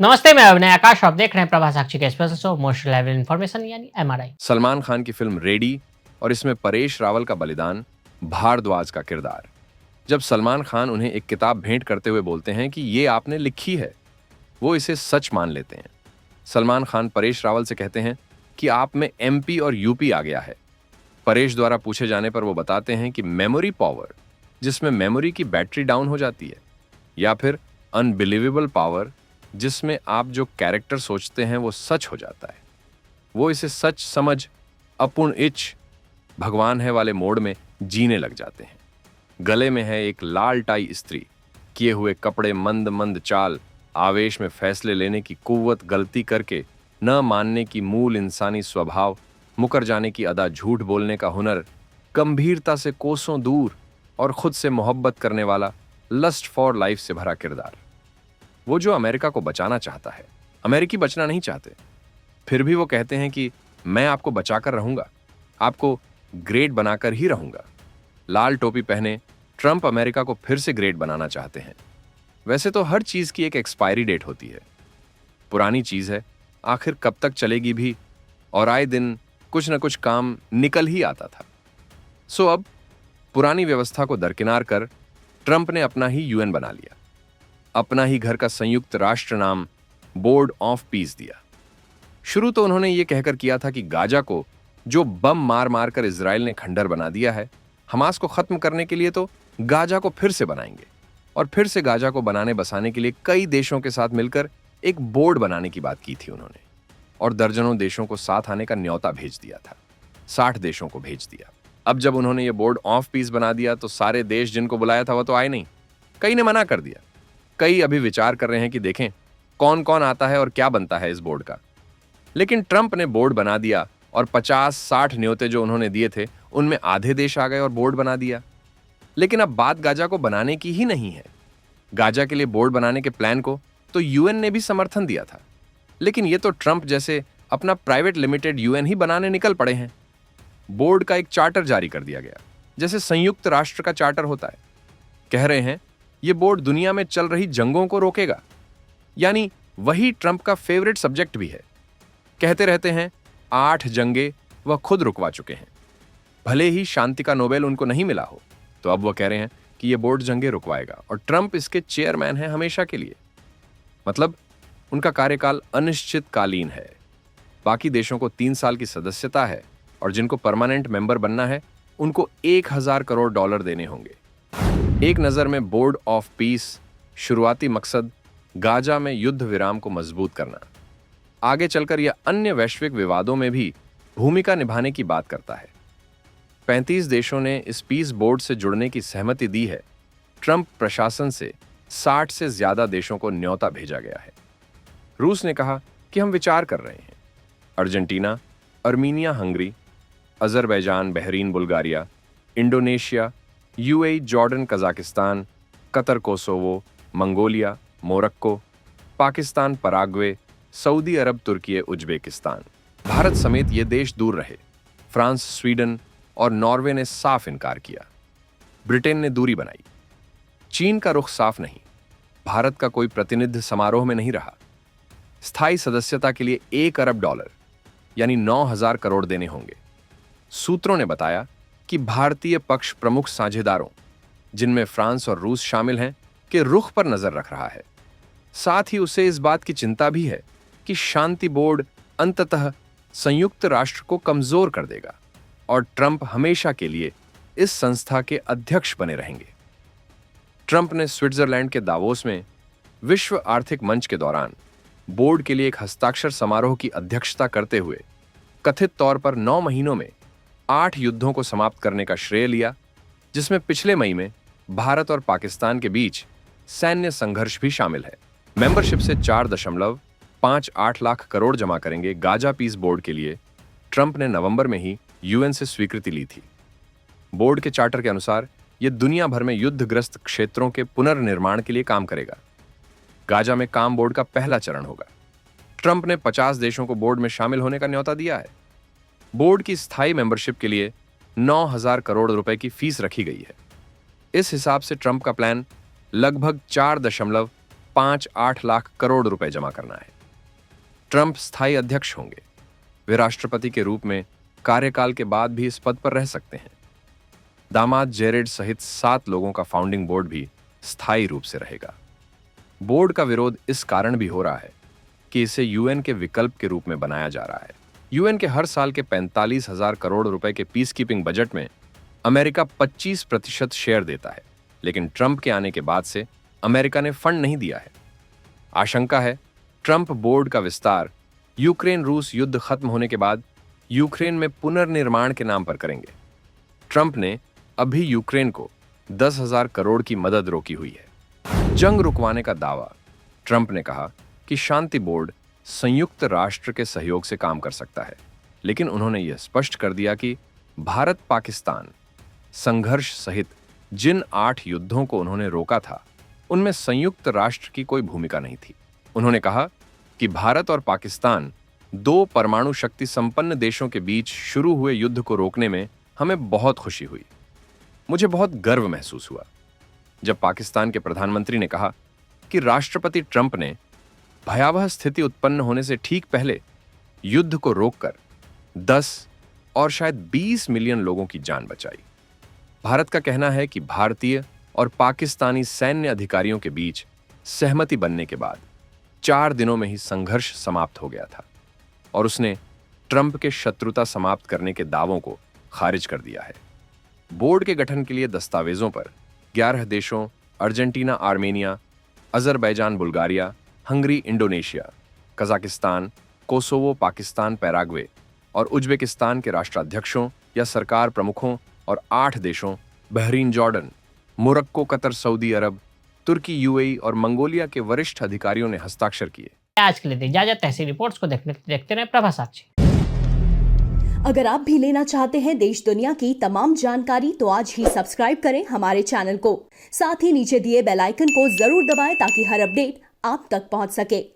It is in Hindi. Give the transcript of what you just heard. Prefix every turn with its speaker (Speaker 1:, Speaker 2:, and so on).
Speaker 1: नमस्ते, मैं अभिनय आकाश। आप देख रहे हैं प्रभा साक्षी के express show most level information यानी एमआरआई।
Speaker 2: सलमान खान की फिल्म रेडी और इसमें परेश रावल का बलिदान, भारद्वाज का किरदार। जब सलमान खान उन्हें एक किताब भेंट करते हुए बोलते हैं कि ये आपने लिखी है, वो इसे सच मान लेते हैं। सलमान खान परेश रावल से कहते हैं कि आप में एमपी और यूपी आ गया है। परेश द्वारा पूछे जाने पर वो बताते हैं कि मेमोरी पावर, जिसमें मेमोरी की बैटरी डाउन हो जाती है, या फिर अनबिलीवेबल पावर, जिसमें आप जो कैरेक्टर सोचते हैं वो सच हो जाता है। वो इसे सच समझ अपूर्ण इच्छ भगवान है वाले मोड में जीने लग जाते हैं। गले में है एक लाल टाई स्त्री, किए हुए कपड़े, मंद मंद चाल, आवेश में फैसले लेने की कुव्वत, गलती करके न मानने की मूल इंसानी स्वभाव, मुकर जाने की अदा, झूठ बोलने का हुनर, गंभीरता से कोसों दूर और खुद से मोहब्बत करने वाला लस्ट फॉर लाइफ से भरा किरदार। वो जो अमेरिका को बचाना चाहता है, अमेरिकी बचना नहीं चाहते, फिर भी वो कहते हैं कि मैं आपको बचाकर रहूंगा, आपको ग्रेट बनाकर ही रहूंगा। लाल टोपी पहने ट्रंप अमेरिका को फिर से ग्रेट बनाना चाहते हैं। वैसे तो हर चीज की एक एक्सपायरी डेट होती है, पुरानी चीज है, आखिर कब तक चलेगी भी, और आए दिन कुछ न कुछ काम निकल ही आता था। सो अब पुरानी व्यवस्था को दरकिनार कर ट्रंप ने अपना ही यूएन बना लिया, अपना ही घर का संयुक्त राष्ट्र नाम बोर्ड ऑफ पीस दिया। शुरू तो उन्होंने यह कहकर किया था कि गाजा को जो बम मार मार कर इजराइल ने खंडर बना दिया है, हमास को खत्म करने के लिए तो गाजा को फिर से बनाएंगे, और फिर से गाजा को बनाने बसाने के लिए कई देशों के साथ मिलकर एक बोर्ड बनाने की बात की थी उन्होंने, और दर्जनों देशों को साथ आने का न्योता भेज दिया था। 60 देशों को भेज दिया। अब जब उन्होंने ये बोर्ड ऑफ पीस बना दिया तो सारे देश जिनको बुलाया था वो तो आए नहीं, कई ने मना कर दिया। कई अभी विचार कर रहे हैं कि देखें कौन कौन आता है और क्या बनता है इस बोर्ड का। लेकिन ट्रंप ने बोर्ड बना दिया और 50-60 न्योते जो उन्होंने दिए थे उनमें आधे देश आ गए और बोर्ड बना दिया। लेकिन अब बात गाजा को बनाने की ही नहीं है। गाजा के लिए बोर्ड बनाने के प्लान को तो यूएन ने भी समर्थन दिया था, लेकिन ये तो ट्रंप जैसे अपना प्राइवेट लिमिटेड यूएन ही बनाने निकल पड़े हैं। बोर्ड का एक चार्टर जारी कर दिया गया, जैसे संयुक्त राष्ट्र का चार्टर होता है। कह रहे हैं यह बोर्ड दुनिया में चल रही जंगों को रोकेगा, यानी वही ट्रंप का फेवरेट सब्जेक्ट भी है। कहते रहते हैं 8 जंगे वह खुद रुकवा चुके हैं, भले ही शांति का नोबेल उनको नहीं मिला हो, तो अब वह कह रहे हैं कि यह बोर्ड जंगे रुकवाएगा और ट्रंप इसके चेयरमैन है हमेशा के लिए। मतलब उनका कार्यकाल अनिश्चितकालीन है। बाकी देशों को 3 साल की सदस्यता है और जिनको परमानेंट मेंबर बनना है उनको 1000 करोड़ डॉलर देने होंगे। एक नजर में बोर्ड ऑफ पीस शुरुआती मकसद गाजा में युद्ध विराम को मजबूत करना, आगे चलकर यह अन्य वैश्विक विवादों में भी भूमिका निभाने की बात करता है। 35 देशों ने इस पीस बोर्ड से जुड़ने की सहमति दी है। ट्रंप प्रशासन से 60 से ज्यादा देशों को न्योता भेजा गया है। रूस ने कहा कि हम विचार कर रहे हैं। Argentina, Armenia, Hungary, Azerbaijan, Bahrain, Bulgaria, Indonesia, UAE, Jordan, Kazakhstan, Qatar, Kosovo, Mongolia, Morocco, Pakistan, Paraguay, Saudi Arabia, तुर्की, उज्बेकिस्तान। भारत समेत ये देश दूर रहे। फ्रांस, स्वीडन और नॉर्वे ने साफ इनकार किया। ब्रिटेन ने दूरी बनाई। चीन का रुख साफ नहीं। भारत का कोई प्रतिनिधि समारोह में नहीं रहा। स्थायी सदस्यता के लिए 1 अरब डॉलर यानी 9000 करोड़ देने होंगे। सूत्रों ने बताया कि भारतीय पक्ष प्रमुख साझेदारों, जिनमें फ्रांस और रूस शामिल हैं, के रुख पर नजर रख रहा है। साथ ही उसे इस बात की चिंता भी है कि शांति बोर्ड अंततः संयुक्त राष्ट्र को कमजोर कर देगा और ट्रंप हमेशा के लिए इस संस्था के अध्यक्ष बने रहेंगे। ट्रंप ने स्विट्जरलैंड के दावोस में विश्व आर्थिक मंच के दौरान बोर्ड के लिए एक हस्ताक्षर समारोह की अध्यक्षता करते हुए कथित तौर पर 9 महीनों में 8 युद्धों को समाप्त करने का श्रेय लिया, जिसमें पिछले मई में भारत और पाकिस्तान के बीच सैन्य संघर्ष भी शामिल है। मेंबरशिप से 4.58 लाख करोड़ जमा करेंगे गाजा पीस बोर्ड के लिए ट्रंप ने नवंबर में ही यूएन से स्वीकृति ली थी। बोर्ड के चार्टर के अनुसार यह दुनिया भर में युद्धग्रस्त क्षेत्रों के पुनर्निर्माण के लिए काम करेगा। गाजा में काम बोर्ड का पहला चरण होगा। ट्रंप ने 50 देशों को बोर्ड में शामिल होने का न्योता दिया है। बोर्ड की स्थायी मेंबरशिप के लिए 9000 करोड़ रुपए की फीस रखी गई है। इस हिसाब से ट्रंप का प्लान लगभग 5-8 लाख करोड़ रुपए जमा करना है। ट्रंप स्थायी अध्यक्ष होंगे। वे राष्ट्रपति के रूप में कार्यकाल के बाद भी इस पद पर रह सकते हैं। दामाद जेरेड सहित 7 लोगों का फाउंडिंग बोर्ड भी स्थायी रूप से रहेगा। बोर्ड का विरोध इस कारण भी हो रहा है कि इसे यूएन के विकल्प के रूप में बनाया जा रहा है। यूएन के हर साल के 45,000 करोड़ रुपए के पीस कीपिंग बजट में अमेरिका 25% शेयर देता है, लेकिन ट्रंप के आने के बाद से अमेरिका ने फंड नहीं दिया है। आशंका है ट्रंप बोर्ड का विस्तार यूक्रेन रूस युद्ध खत्म होने के बाद यूक्रेन में पुनर्निर्माण के नाम पर करेंगे। ट्रंप ने अभी यूक्रेन को 10,000 करोड़ की मदद रोकी हुई है। जंग रुकवाने का दावा। ट्रंप ने कहा कि शांति बोर्ड संयुक्त राष्ट्र के सहयोग से काम कर सकता है, लेकिन उन्होंने यह स्पष्ट कर दिया कि भारत पाकिस्तान संघर्ष सहित जिन 8 युद्धों को उन्होंने रोका था, उनमें संयुक्त राष्ट्र की कोई भूमिका नहीं थी। उन्होंने कहा कि भारत और पाकिस्तान 2 परमाणु शक्ति संपन्न देशों के बीच शुरू हुए युद्ध को रोकने में हमें बहुत खुशी हुई। मुझे बहुत गर्व महसूस हुआ जब पाकिस्तान के प्रधानमंत्री ने कहा कि राष्ट्रपति ट्रंप ने भयावह स्थिति उत्पन्न होने से ठीक पहले युद्ध को रोककर 10 और शायद 20 मिलियन लोगों की जान बचाई। भारत का कहना है कि भारतीय और पाकिस्तानी सैन्य अधिकारियों के बीच सहमति बनने के बाद 4 दिनों में ही संघर्ष समाप्त हो गया था और उसने ट्रंप के शत्रुता समाप्त करने के दावों को खारिज कर दिया है। बोर्ड के गठन के लिए दस्तावेजों पर 11 देशों Argentina, Armenia, Azerbaijan, Bulgaria, Hungary, Indonesia, Kazakhstan, Kosovo, Pakistan, Paraguay और उज्बेकिस्तान के राष्ट्राध्यक्षों या सरकार प्रमुखों और 8 देशों Bahrain, Jordan, Morocco, Qatar, Saudi Arabia, तुर्की, यूएई और मंगोलिया के वरिष्ठ अधिकारियों ने हस्ताक्षर किए।
Speaker 1: आज के लिए दी इजाजत। ऐसी रिपोर्ट्स को देखते रहे प्रभा साक्षी।
Speaker 3: अगर आप भी लेना चाहते हैं देश दुनिया की तमाम जानकारी तो आज ही सब्सक्राइब करें हमारे चैनल को। साथ ही नीचे दिए बेल आइकन को जरूर दबाएं ताकि हर अपडेट आप तक पहुंच सके।